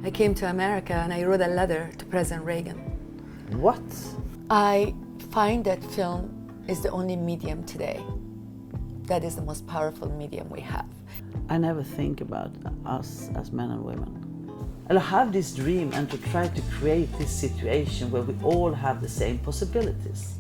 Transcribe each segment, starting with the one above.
I came to America and I wrote a letter to President Reagan. What? I find that film is the only medium today that is the most powerful medium we have. I never think about us as men and women. And I have this dream and to try to create this situation where we all have the same possibilities.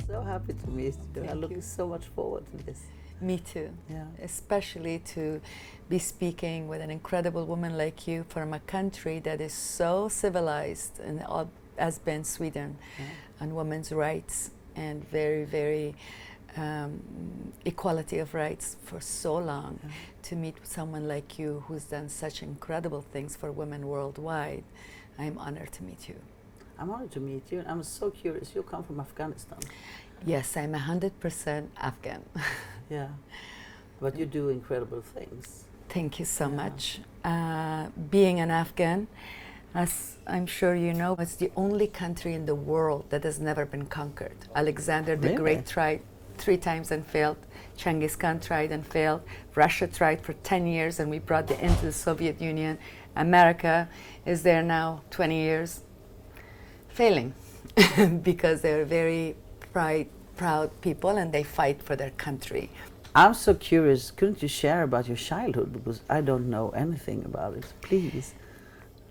So happy to meet you. I look so much forward to this. Me too. Yeah. Especially to be speaking with an incredible woman like you from a country that is so civilized and has been Sweden, on women's rights and very, very equality of rights for so long. To meet someone like you who's done such incredible things for women worldwide, I'm honored to meet you. I'm honored to meet you. I'm so curious. You come from Afghanistan. Yes, I'm 100% Afghan. Yeah, but you do incredible things. Thank you so much. Being an Afghan, as I'm sure you know, it's the only country in the world that has never been conquered. Alexander the Great tried 3 times and failed. Genghis Khan tried and failed. Russia tried for 10 years and we brought it into the Soviet Union. America is there now 20 years, failing because they're very proud people and they fight for their country. I'm so curious, couldn't you share about your childhood? Because I don't know anything about it, please.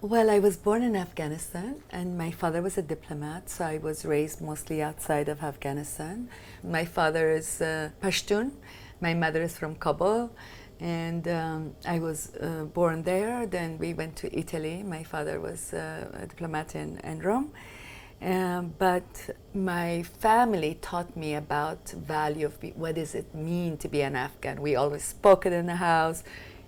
Well, I was born in Afghanistan and my father was a diplomat, so I was raised mostly outside of Afghanistan. My father is Pashtun, my mother is from Kabul, and I was born there. Then we went to Italy. My father was a diplomat in Rome. But my family taught me about value of what does it mean to be an Afghan. We always spoke it in the house.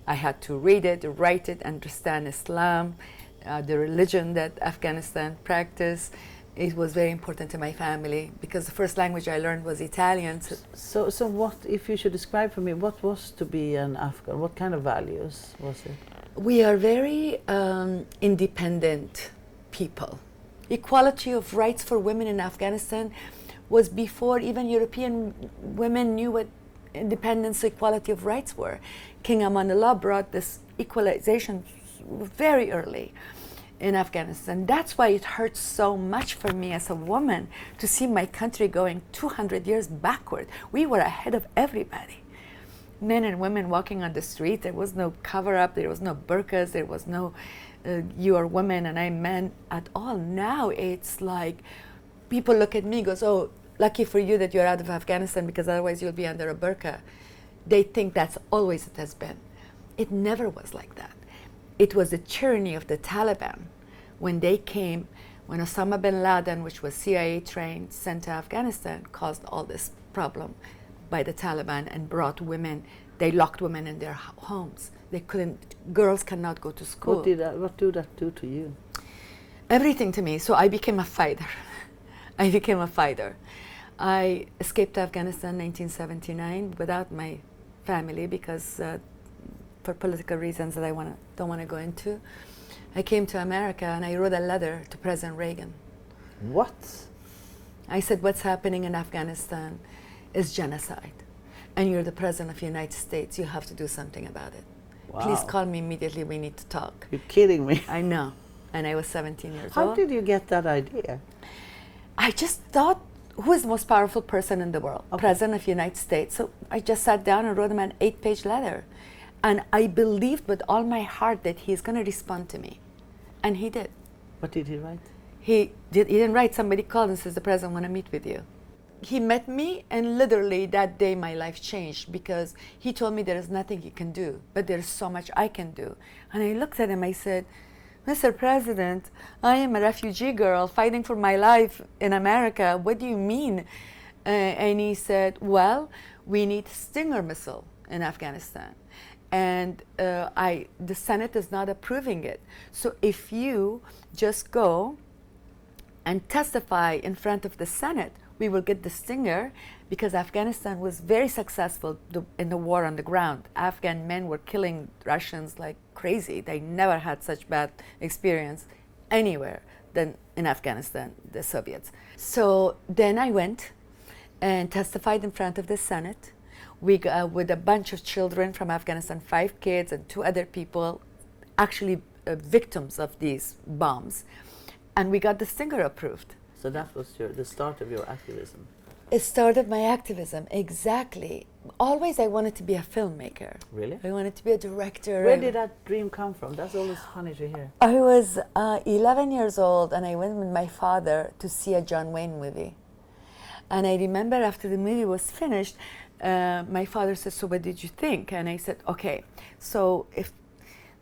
I had to read it, write it, understand Islam, the religion that Afghanistan practiced. It was very important to my family because the first language I learned was Italian. So what, if you should describe for me, what was to be an Afghan? What kind of values was it? We are very independent people. Equality of rights for women in Afghanistan was before even European women knew what independence, equality of rights were. King Amanullah brought this equalization very early in Afghanistan. That's why it hurts so much for me as a woman to see my country going 200 years backward. We were ahead of everybody. Men and women walking on the street, there was no cover-up, there was no burqas, there was no you are women and I'm men at all. Now it's like people look at me and goes, oh, lucky for you that you're out of Afghanistan because otherwise you'll be under a burqa. They think that's always it has been. It never was like that. It was the tyranny of the Taliban when they came, when Osama bin Laden, which was CIA trained, sent to Afghanistan, caused all this problem by the Taliban and brought women. They locked women in their homes. They couldn't, girls cannot go to school. What did that do to you? Everything to me. So I became a fighter. I escaped Afghanistan in 1979 without my family because for political reasons that I don't want to go into. I came to America and I wrote a letter to President Reagan. What? I said, what's happening in Afghanistan is genocide. And you're the President of the United States. You have to do something about it. Wow. Please call me immediately. We need to talk. You're kidding me. I know. And I was 17 years How old. did you get that idea? I just thought, who is the most powerful person in the world? Okay. President of the United States. So I just sat down and wrote him an 8-page letter. And I believed with all my heart that he's going to respond to me. And he did. What did he write? He didn't write. Somebody called and says, the president want to meet with you. He met me, and literally that day my life changed because he told me there is nothing he can do, but there's so much I can do. And I looked at him, I said, Mr. President, I am a refugee girl fighting for my life in America. What do you mean? And he said, well, we need Stinger missile in Afghanistan. And the Senate is not approving it. So if you just go and testify in front of the Senate, we will get the Stinger, because Afghanistan was very successful in the war on the ground. Afghan men were killing Russians like crazy. They never had such bad experience anywhere than in Afghanistan, the Soviets. So then I went and testified in front of the Senate. With a bunch of children from Afghanistan, 5 kids and 2 other people. Actually, victims of these bombs, and we got the Stinger approved. So that was the start of your activism. It started my activism, exactly. Always I wanted to be a filmmaker. Really? I wanted to be a director. Where did that dream come from? That's always funny to hear. I was 11 years old, and I went with my father to see a John Wayne movie. And I remember after the movie was finished, my father said, "So what did you think?" And I said, "Okay, so if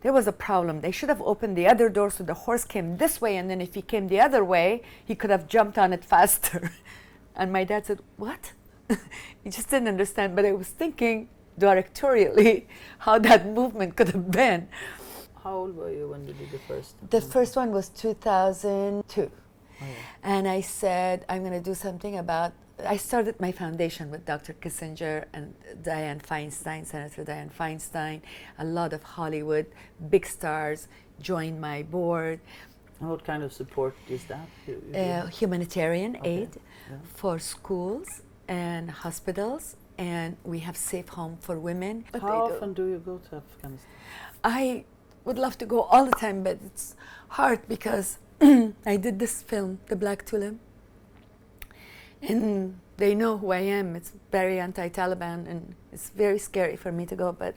there was a problem, they should have opened the other door so the horse came this way, and then if he came the other way, he could have jumped on it faster." And my dad said, "What?" He just didn't understand, but I was thinking directorially how that movement could have been. How old were you when you did the first? The first one was 2002. Oh, yeah. And I said, I'm going to do something about, I started my foundation with Dr. Kissinger and Dianne Feinstein, Senator Dianne Feinstein. A lot of Hollywood big stars joined my board. And what kind of support is that? Humanitarian aid Yeah. for schools and hospitals, and we have safe home for women. But How often do you go to Afghanistan? I would love to go all the time, but it's hard because I did this film, The Black Tulip, and they know who I am. It's very anti-Taliban, and it's very scary for me to go, but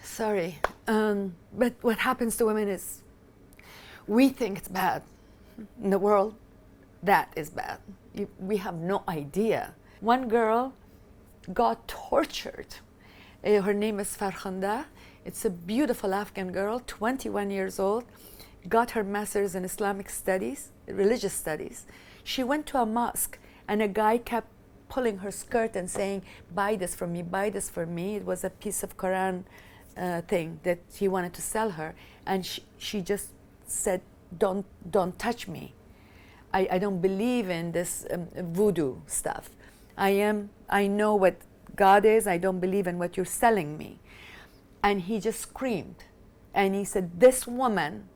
sorry. But what happens to women is, we think it's bad. In the world, that is bad. We have no idea. One girl got tortured. Her name is Farkhanda. It's a beautiful Afghan girl, 21 years old, got her master's in Islamic studies, religious studies. She went to a mosque, and a guy kept pulling her skirt and saying, "Buy this for me, buy this for me." It was a piece of Quran thing that he wanted to sell her, and she just said, don't touch me. I don't believe in this voodoo stuff. I know what God is. I don't believe in what you're selling me. And he just screamed, and he said, "This woman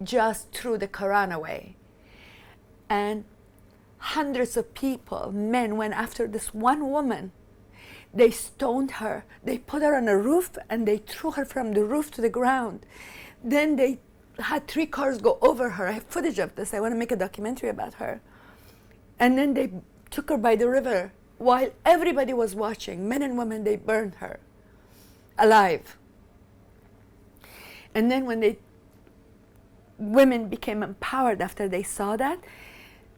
just threw the Quran away." And hundreds of people, men, went after this one woman. They stoned her. They put her on a roof, and they threw her from the roof to the ground. Then they had 3 cars go over her. I have footage of this. I want to make a documentary about her. And then they took her by the river. While everybody was watching, men and women, they burned her alive. And then when women became empowered after they saw that,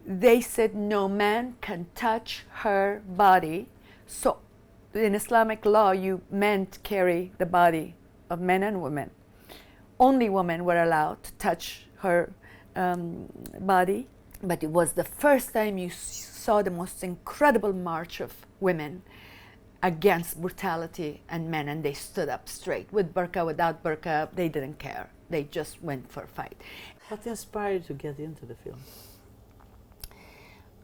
they said no man can touch her body. So in Islamic law, you men carry the body of men and women. Only women were allowed to touch her body. But it was the first time you saw the most incredible march of women against brutality and men, and they stood up straight, with burqa, without burqa. They didn't care. They just went for a fight. What inspired you to get into the film?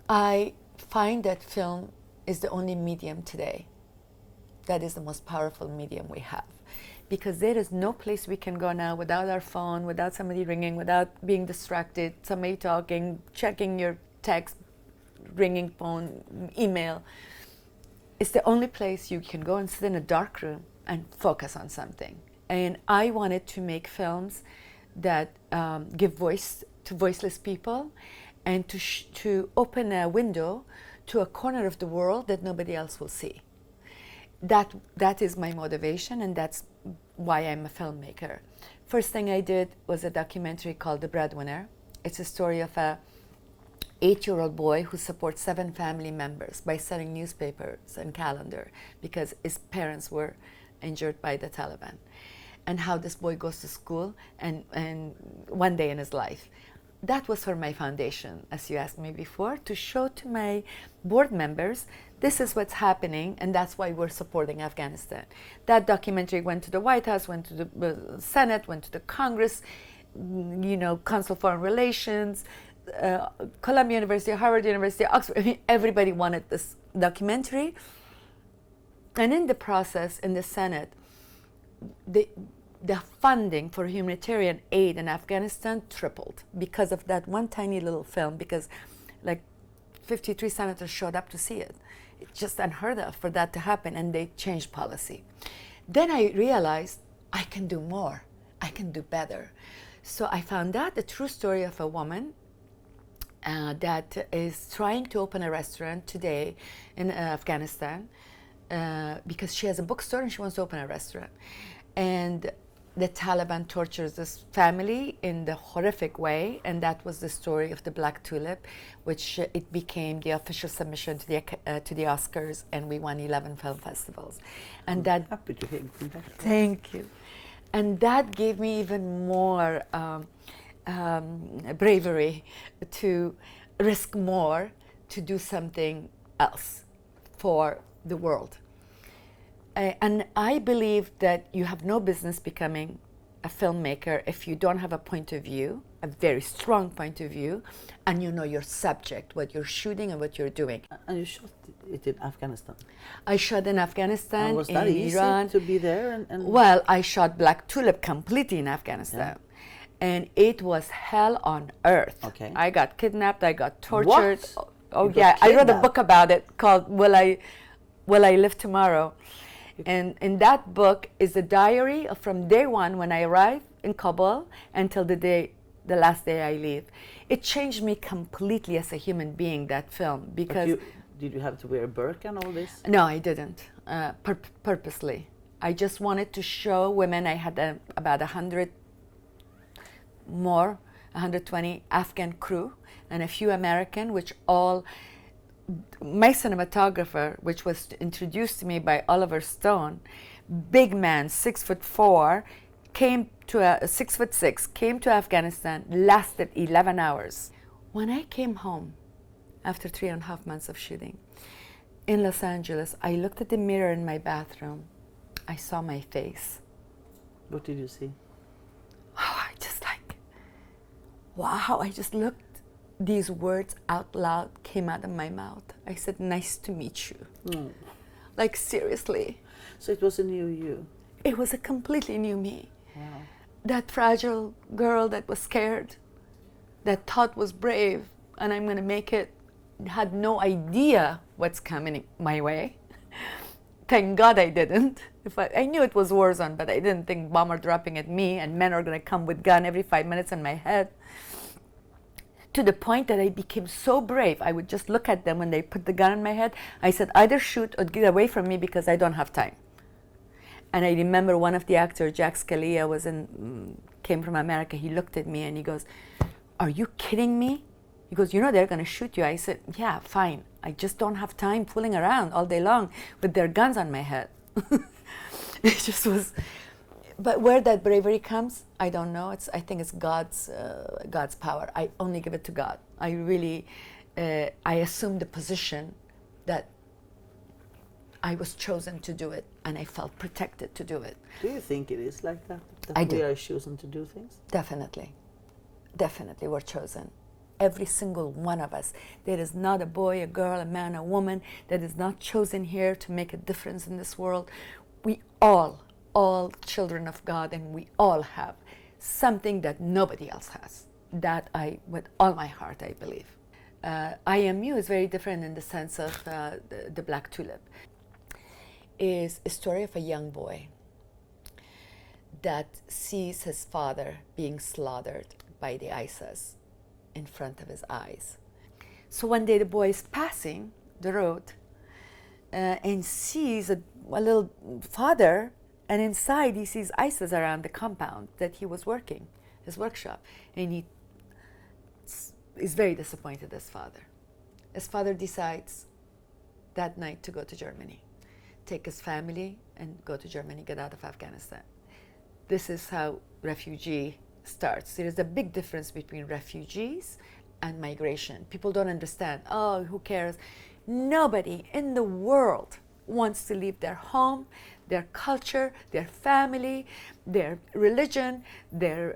I find that film is the only medium today that is the most powerful medium we have, because there is no place we can go now without our phone, without somebody ringing, without being distracted, somebody talking, checking your text, ringing phone, email. It's the only place you can go and sit in a dark room and focus on something. And I wanted to make films that give voice to voiceless people, and to open a window to a corner of the world that nobody else will see. That is my motivation, and that's why I'm a filmmaker. First thing I did was a documentary called The Breadwinner. It's a story of a 8-year-old boy who supports 7 family members by selling newspapers and calendar because his parents were injured by the Taliban, and how this boy goes to school and one day in his life. That was for my foundation, as you asked me before, to show to my board members, this is what's happening, and that's why we're supporting Afghanistan. That documentary went to the White House, went to the Senate, went to the Congress, Council of Foreign Relations, Columbia University, Harvard University, Oxford. I mean, everybody wanted this documentary. And in the process, in the Senate, the funding for humanitarian aid in Afghanistan tripled because of that one tiny little film, because like 53 senators showed up to see it. It's just unheard of for that to happen, and they changed policy. Then I realized I can do more. I can do better. So I found out the true story of a woman that is trying to open a restaurant today in Afghanistan because she has a bookstore and she wants to open a restaurant. And the Taliban tortures this family in the horrific way, and that was the story of the Black Tulip, which it became the official submission to the Oscars, and we won 11 film festivals. And that, happy to hear that. Thank you. And that gave me even more bravery to risk more, to do something else for the world. And I believe that you have no business becoming a filmmaker if you don't have a point of view, a very strong point of view, and you know your subject, what you're shooting and what you're doing. And you shot it in Afghanistan? I shot in Afghanistan, and was that in easy Iran. To be there? Well, I shot Black Tulip completely in Afghanistan. Yeah. And it was hell on earth. Okay. I got kidnapped, I got tortured. What? Oh yeah, I wrote a book about it called Will I Live Tomorrow? And in that book is a diary from day one when I arrived in Kabul until the last day I leave. It changed me completely as a human being, that film, because... Did you have to wear a burqa and all this? No, I didn't, purposely. I just wanted to show women. I had about 120 Afghan crew and a few American, which all... My cinematographer, which was introduced to me by Oliver Stone, big man, 6'4", 6'6", came to Afghanistan, lasted 11 hours. When I came home, after 3.5 months of shooting, in Los Angeles, I looked at the mirror in my bathroom. I saw my face. What did you see? Oh, wow, I just looked. These words out loud came out of my mouth. I said, nice to meet you. Mm. Like, seriously. So it was a new you? It was a completely new me. Wow. That fragile girl that was scared, that thought was brave, and I'm going to make it, had no idea what's coming my way. Thank God I didn't. I knew it was war zone, but I didn't think bomb are dropping at me and men are going to come with gun every 5 minutes in my head. To the point that I became so brave, I would just look at them when they put the gun in my head. I said, either shoot or get away from me because I don't have time. And I remember one of the actors, Jack Scalia, came from America. He looked at me and he goes, are you kidding me? He goes, you know they're going to shoot you. I said, yeah, fine. I just don't have time fooling around all day long with their guns on my head. It just was... But where that bravery comes, I don't know. I think it's God's power. I only give it to God. I really, I assumed the position that I was chosen to do it, and I felt protected to do it. Do you think it is like that? I we do. are chosen to do things? Definitely. Definitely we're chosen. Every single one of us. There is not a boy, a girl, a man, a woman that is not chosen here to make a difference in this world. We all children of God, and we all have something that nobody else has. That with all my heart, I believe. IMU is very different in the sense of the Black Tulip. Is a story of a young boy that sees his father being slaughtered by the ISIS in front of his eyes. So one day the boy is passing the road and sees a little father, and inside he sees ISIS around the compound that he was working, his workshop, and he is very disappointed his father. His father decides that night to go to Germany, take his family and go to Germany, get out of Afghanistan. This is how Refugee starts. There is a big difference between refugees and migration. People don't understand. Oh, who cares? Nobody in the world wants to leave their home, their culture, their family, their religion, their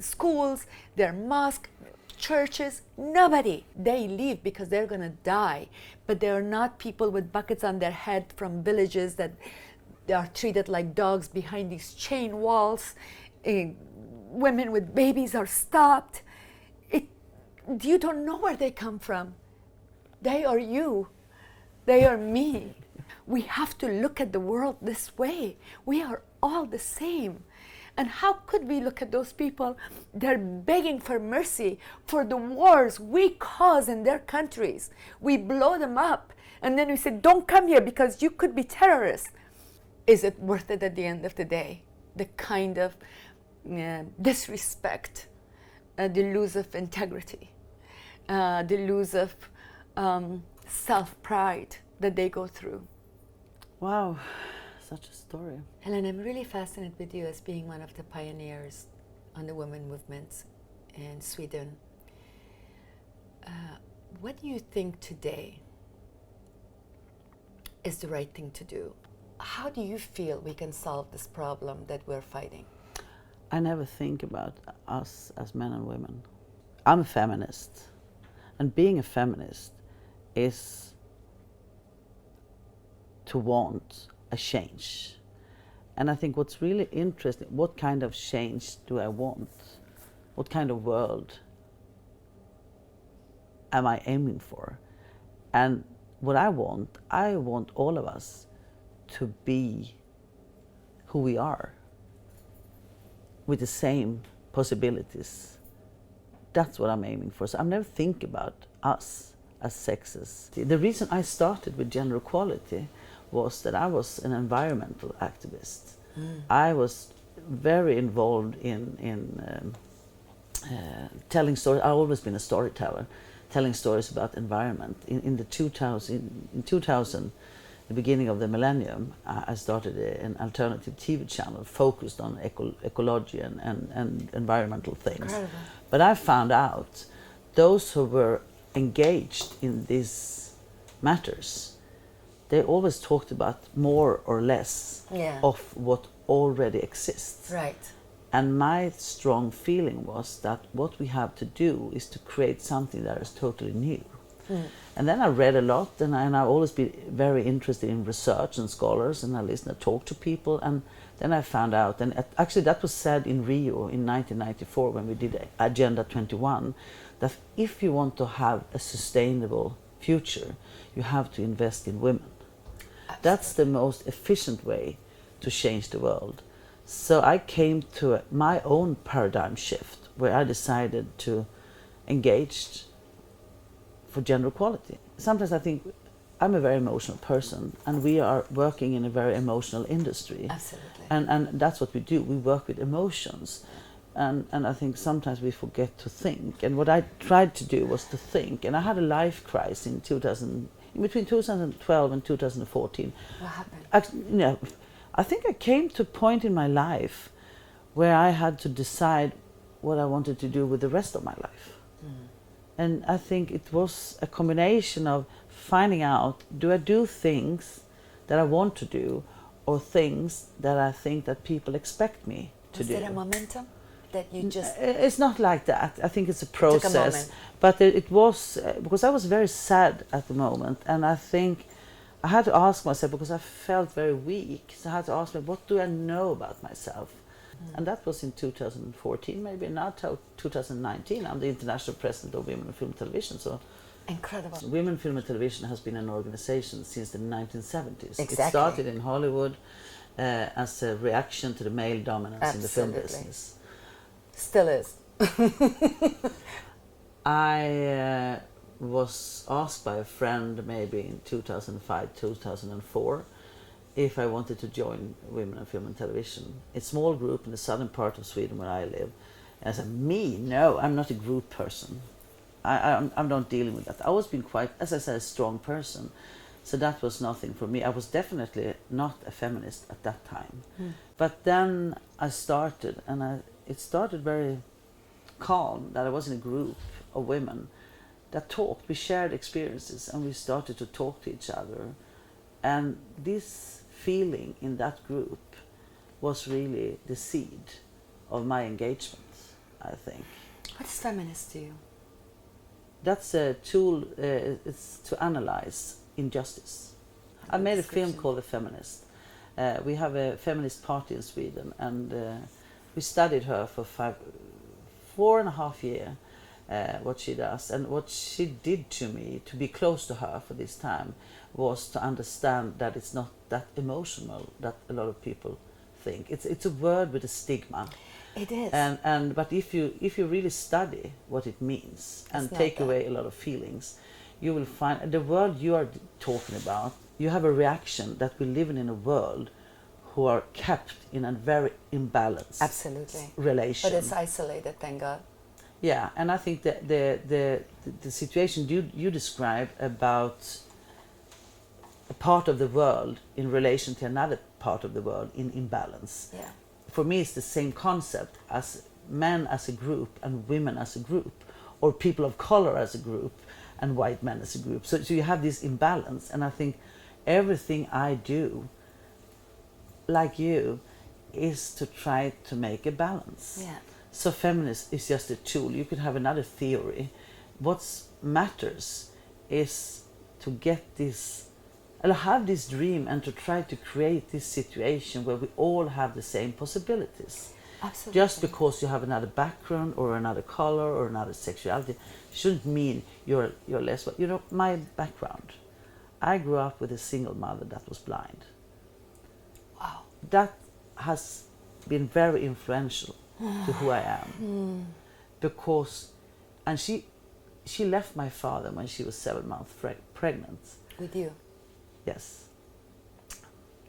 schools, their mosque, churches. Nobody. They leave because they're going to die. But they are not people with buckets on their head from villages that they are treated like dogs behind these chain walls. Women with babies are stopped. You don't know where they come from. They are you. They are me. We have to look at the world this way. We are all the same. And how could we look at those people? They're begging for mercy for the wars we cause in their countries. We blow them up, and then we say, don't come here because you could be terrorists. Is it worth it at the end of the day? The kind of disrespect, the lose of integrity, the lose of self-pride that they go through. Wow, such a story. Helene, I'm really fascinated with you as being one of the pioneers on the women movements in Sweden. What do you think today is the right thing to do? How do you feel we can solve this problem that we're fighting? I never think about us as men and women. I'm a feminist, and being a feminist is to want a change. And I think what's really interesting, what kind of change do I want? What kind of world am I aiming for? And what I want all of us to be who we are, with the same possibilities. That's what I'm aiming for. So I never think about us as sexes. The reason I started with gender equality was that I was an environmental activist. I was very involved in telling stories. I've always been a storyteller, telling stories about environment. In 2000, the beginning of the millennium, I started an alternative TV channel focused on ecology and environmental things. Incredible. But I found out those who were engaged in these matters, they always talked about more or less of what already exists. Right. And my strong feeling was that what we have to do is to create something that is totally new. And then I read a lot, and I've always been very interested in research and scholars, and I listened and talked to people, and then I found out, and actually that was said in Rio in 1994 when we did Agenda 21, that if you want to have a sustainable future, you have to invest in women. Absolutely. That's the most efficient way to change the world. So I came to my own paradigm shift where I decided to engage for gender equality. Sometimes I think I'm a very emotional person, and we are working in a very emotional industry. Absolutely. And that's what we do. We work with emotions. And I think sometimes we forget to think. And what I tried to do was to think. And I had a life crisis in between 2012 and 2014. What happened? I think I came to a point in my life where I had to decide what I wanted to do with the rest of my life. And I think it was a combination of finding out, do I do things that I want to do, or things that I think that people expect me to do? Was there a momentum that you just... It's not like that. I think it's a process. Took a moment. But it was, because I was very sad at the moment, and I think I had to ask myself, because I felt very weak, so I had to ask me, what do I know about myself? And that was in 2014, maybe. Now 2019, I'm the international president of Women in Film and Television. So incredible. Women in Film and Television has been an organization since the 1970s. Exactly. It started in Hollywood as a reaction to the male dominance Absolutely. in the film business. Still is. I was asked by a friend maybe in 2005, 2004, if I wanted to join Women in Film and Television. It's a small group in the southern part of Sweden where I live. And I said, me? No, I'm not a group person. I'm not dealing with that. I always been quite, as I said, a strong person. So that was nothing for me. I was definitely not a feminist at that time. But then I started, and it started very calm, that I was in a group of women that talked. We shared experiences, and we started to talk to each other. And this feeling in that group was really the seed of my engagement, I think. What is feminist to you? That's a tool, it's to analyze injustice. I made a film called The Feminist. We have a feminist party in Sweden, and we studied her for 4.5 years, what she does. And what she did to me, to be close to her for this time, was to understand that it's not that emotional that a lot of people think. It's a word with a stigma. It is. But if you really study what it means and take away a lot of feelings, you will find the world you are talking about. You have a reaction that we live in a world who are kept in a very imbalanced Absolutely. relation. But it's isolated, thank God. Yeah, and I think that the situation you describe about a part of the world in relation to another part of the world in imbalance. Yeah. For me, it's the same concept as men as a group and women as a group, or people of color as a group and white men as a group. So you have this imbalance, and I think everything I do, like you, is to try to make a balance. Yeah. So feminist is just a tool. You could have another theory. What matters is to get this, have this dream and to try to create this situation where we all have the same possibilities. Absolutely. Just because you have another background or another color or another sexuality shouldn't mean you're less. You know, my background, I grew up with a single mother that was blind. Wow. That has been very influential to who I am. Because, and she left my father when she was 7 months pregnant. With you? Yes.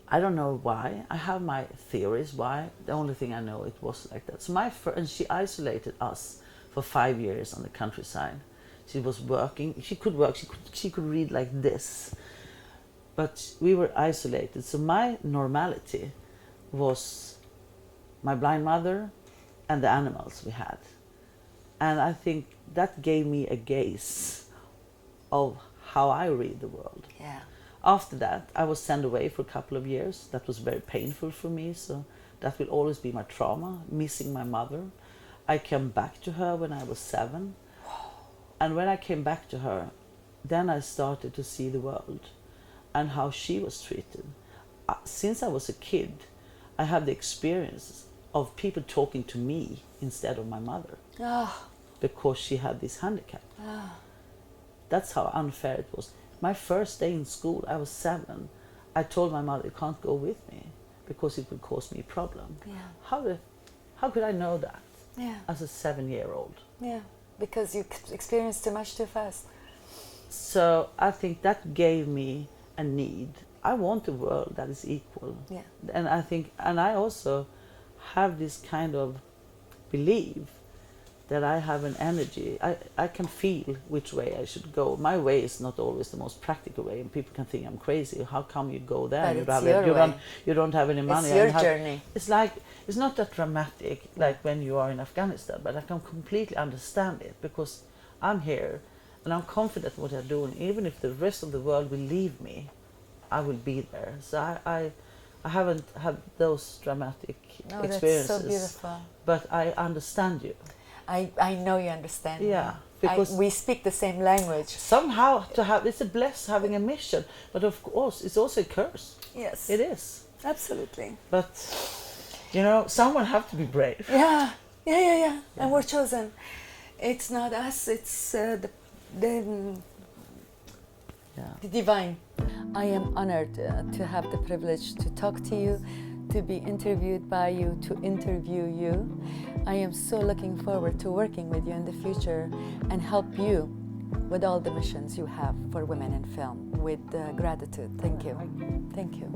I don't know why. I have my theories why. The only thing I know, it was like that. So and she isolated us for 5 years on the countryside. She was working. She could work. She could read like this. But we were isolated. So my normality was my blind mother and the animals we had. And I think that gave me a gaze of how I read the world. Yeah. After that, I was sent away for a couple of years. That was very painful for me, so that will always be my trauma, missing my mother. I came back to her when I was 7. And when I came back to her, then I started to see the world and how she was treated. Since I was a kid, I had the experience of people talking to me instead of my mother. Because she had this handicap. That's how unfair it was. My first day in school, I was 7. I told my mother, "You can't go with me because it would cause me a problem." Yeah. How could I know that? Yeah. As a 7-year-old? Yeah, because you experienced too much too fast. So I think that gave me a need. I want a world that is equal. Yeah. And I also have this kind of belief that I have an energy. I can feel which way I should go. My way is not always the most practical way, and people can think I'm crazy. How come you go there? But you don't have any money. It's your journey. It's like, it's not that dramatic like when you are in Afghanistan, but I can completely understand it because I'm here and I'm confident what I'm doing. Even if the rest of the world will leave me, I will be there. So I haven't had those dramatic experiences. That's so beautiful. But I understand you. I know you understand. Yeah, because we speak the same language. Somehow it's a bless having a mission, but of course it's also a curse. Yes, it is. Absolutely. But someone have to be brave. Yeah. And we're chosen. It's not us. It's the divine. I am honored to have the privilege to talk to you, to be interviewed by you, to interview you. I am so looking forward to working with you in the future and help you with all the missions you have for women in film. With gratitude. Thank you. Thank you.